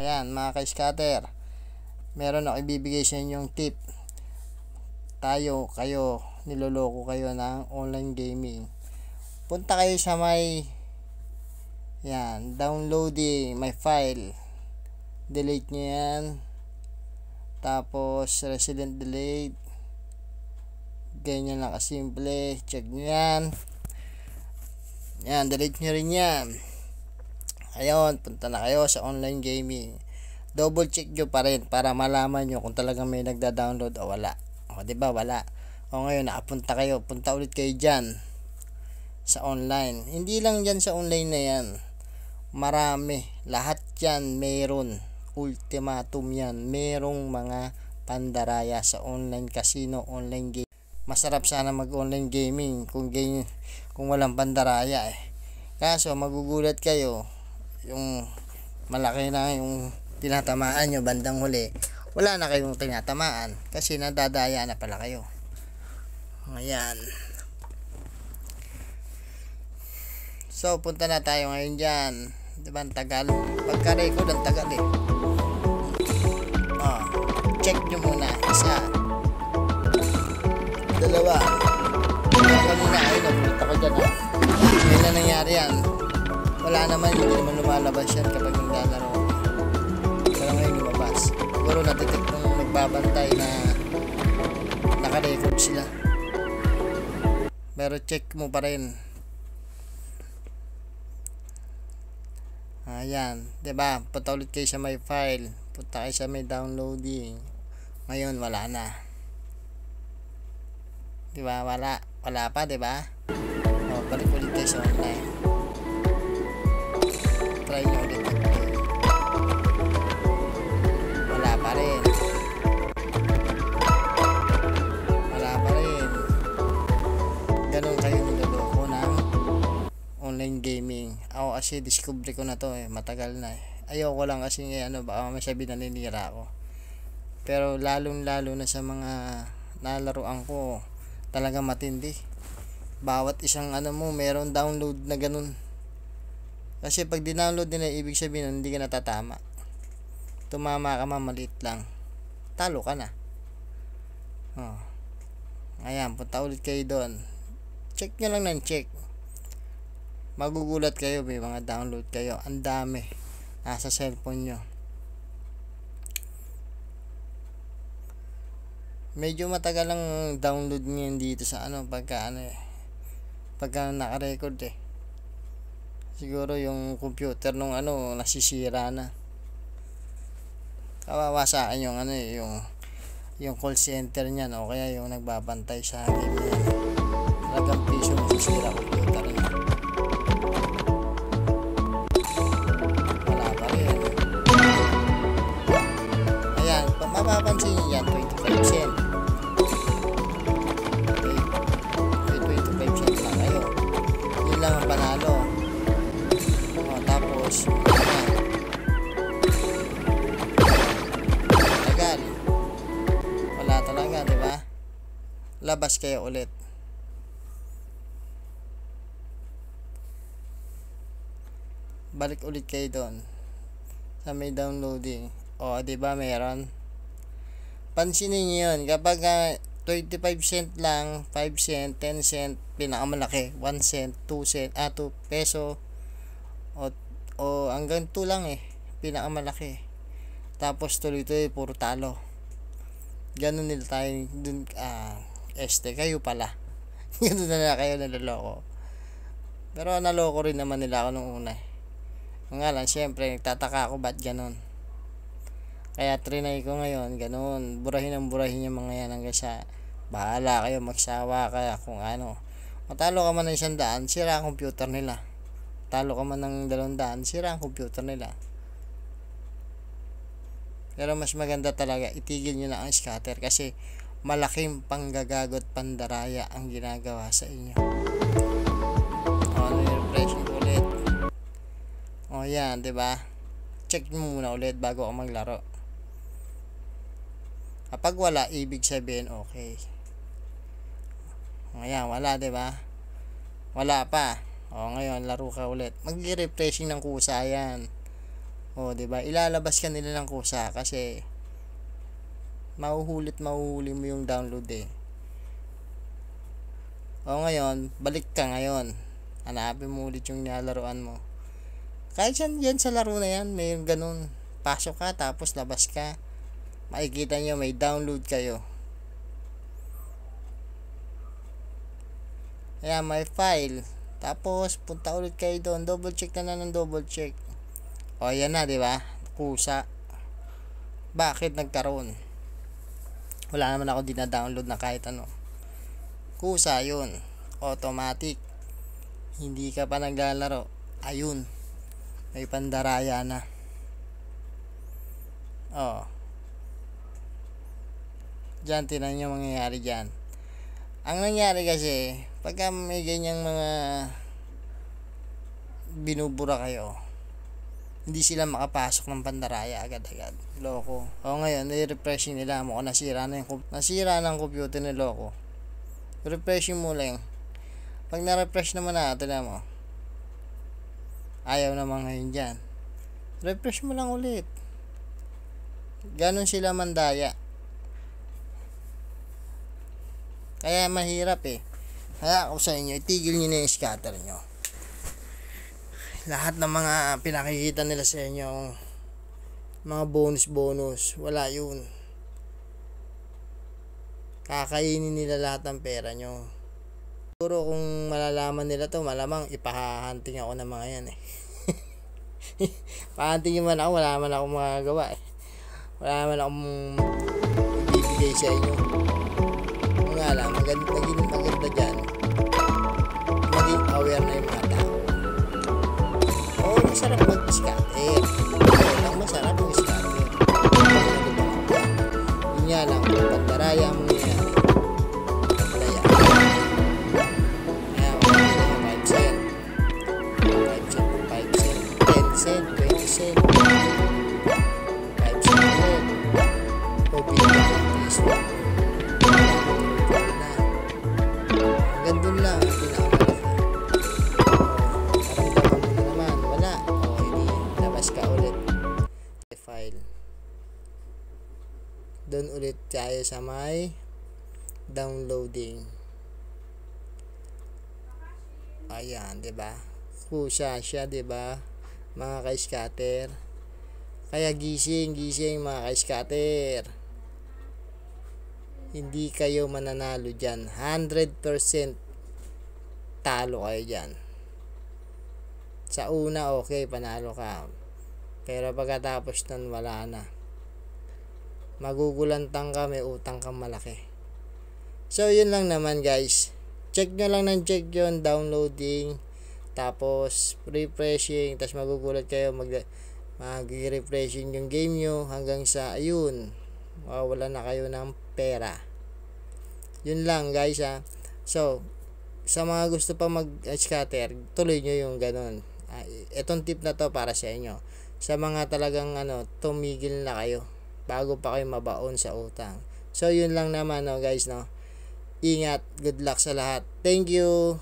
Ayan mga ka-scatter, meron ako ibibigay sa inyong tip. Kayo niloloko kayo ng online gaming. Punta kayo sa may yan, downloading my file, delete nyo yan, tapos resident delete, ganyan lang kasimple. Check nyo yan, delete nyo rin yan. Ayun, punta na kayo sa online gaming. Double check nyo pa rin para malaman nyo kung talagang may nagda-download o wala. O diba wala. O ngayon nakapunta kayo, punta ulit kayo dyan sa online. Hindi lang dyan sa online na yan, marami, lahat yan meron ultimatum yan. Merong mga pandaraya sa online casino, online game. Masarap sana mag online gaming kung walang pandaraya Kaso magugulat kayo, yung malaki na yung tinatamaan nyo bandang huli, wala na kayong tinatamaan kasi nadadaya na pala kayo. Ayan. So punta na tayo ngayon dyan. Diba ang tagal? Pagka-record ang tagal check nyo muna. Isa, dalawa. Kanina ayun, napunta ko dyan Ngayon na nangyari yan. Wala naman, hindi naman lumalabas yan kapag naglalaro. Pero ngayon lumabas. Siguro natitip nung nagbabantay na naka-record sila. Pero check mo pa rin. Ayan, diba? Punta ulit kayo sa my file. Punta kayo sa may downloading. Ngayon wala na. Diba? Wala pa, diba? Balik ulit kayo sa online. Try nyo ulit. Wala pa rin. Ganun kayo niloloko ng online gaming. Ako kasi discovery ko na to matagal na Ayoko lang kasi baka masabi na ninira ako. Pero lalong lalo na sa mga nalaruan ko, talaga matindi. Bawat isang mo meron download na ganun. Kasi pag dinownload nila, ibig sabihin hindi ka natatama. Tumama ka maliit lang, talo ka na. Ayan, punta ulit kayo doon. Check nyo lang ng check. Magugulat kayo, may mga download kayo. Ang dami. Nasa cellphone nyo. Medyo matagal lang download nyo dito sa pagka naka-record Siguro yung computer nung nasisira na. Kawawa sa akin yung call center niyan o kaya yung nagbabantay sa game niya. Talagang piso masisira computer niya. Wala pa rin. Ayan, mapapansin niyo yan, 25 cent. Okay, 25 cent lang kayo. Yun lang ang panalo. Tapos tagal. Wala talaga, diba? Labas kayo ulit. Balik ulit kayo doon sa may downloading. Diba meron? Pansinin nyo yun. Kapag 25 cent lang, 5 cent, 10 cent, pinakamalaki, 1 cent, 2 cent, 2 peso, o hanggang 2 lang pinakamalaki. Tapos tuloy-tuloy puro talo. Ganun nila tayo dun, kayo pala. Ganun na kayo naloloko. Pero naloko rin naman nila ako nung una nga lang, syempre nagtataka ako ba't ganun. Kaya trinay ko ngayon ganun, burahin yung mga yan hanggang sa bahala kayo, magsawa kaya kung matalo ka man ng 100, sira ang computer nila. Talo ka man ng 200, sira ang computer nila. Pero mas maganda talaga itigil nyo na ang scatter kasi malaking panggagagot pandaraya ang ginagawa sa inyo. Refreshing ulit. Yan, diba? Check mo muna ulit bago ako maglaro. Kapag wala, ibig sabihin okay. Ayan, wala, diba? Wala pa. Ngayon, laro ka ulit. Mag-refreshing ng kusa yan. O, di ba? Ilalabas ka nila ng kusa kasi mahuhuli mo yung download eh. O ngayon, balik ka ngayon. Hanapin mo ulit yung nilalaroan mo. Kahit yan sa laro na yan, may ganun. Pasok ka, tapos labas ka. Makikita nyo, may download kayo. Ayan, may file. Tapos, punta ulit kayo doon. Double check na ng double check. O, yan na, di ba? Kusa. Bakit nagkaroon? Wala naman ako dina-download na kahit ano. Kusa yun. Automatic. Hindi ka pa naglalaro. Ayun. May pandaraya na. O. Diyan, tinan nyo mangyayari dyan. Ang nangyari kasi, pagka may ganyang mga binubura kayo, hindi sila makapasok ng pandaraya agad-agad. Loko. O ngayon, i-refreshing nila. Mukhang nasira ng computer ni Loko. Refreshing mo lang. Pag na-refresh naman na, tignan mo. Ayaw naman ngayon dyan. Refresh mo lang ulit. Ganon sila mandaya. Kaya mahirap eh. Kaya ako sa inyo, itigil nyo na yung scatter nyo. Lahat ng mga pinakikita nila sa inyo, mga bonus, wala yun. Kakainin nila lahat ng pera nyo. Siguro kung malalaman nila to, malamang ipahahanting ako ng mga yan eh. Pahantingin man ako, wala man akong magagawa eh. Wala man akong ibibigay sa inyo. Kung nga lang, naging maganda dyan, maging aware na yung mga tao. Oo, masarap mag-scatter. Oo lang, masarap mag-scatter. Yun nga lang, pandaraya mo nga yan. Pandaya. Kaya, 5 cent. 10 cent, 20 cent. 5 cent ulit. O, pinagay ng piso. Gandun lang ang pinakamalaki. Karamdaman mo naman, wala. O, hindi, labas ka ulit. File. Doon ulit tayo sa may downloading. Ayan, 'di ba? Kusa siya, 'di ba? Mga ka-scatter. Kaya gising mga ka-scatter. Hindi kayo mananalo dyan. 100% talo kayo dyan. Sa una, okay, panalo ka. Pero pagkatapos nun, wala na. Magugulantang ka, may utang kang malaki. So, yun lang naman guys. Check nyo lang ng check yun, downloading. Tapos, refreshing. Tapos magugulat kayo, mag-refreshing yung game nyo hanggang sa, ayun, wala na kayo ng pera. Yun lang guys ha. So, sa mga gusto pa mag-scatter, tuloy nyo yung ganun. Etong tip na to para sa inyo. Sa mga talagang tumigil na kayo bago pa kayo mabaon sa utang. So, yun lang naman guys, no. Ingat, good luck sa lahat. Thank you.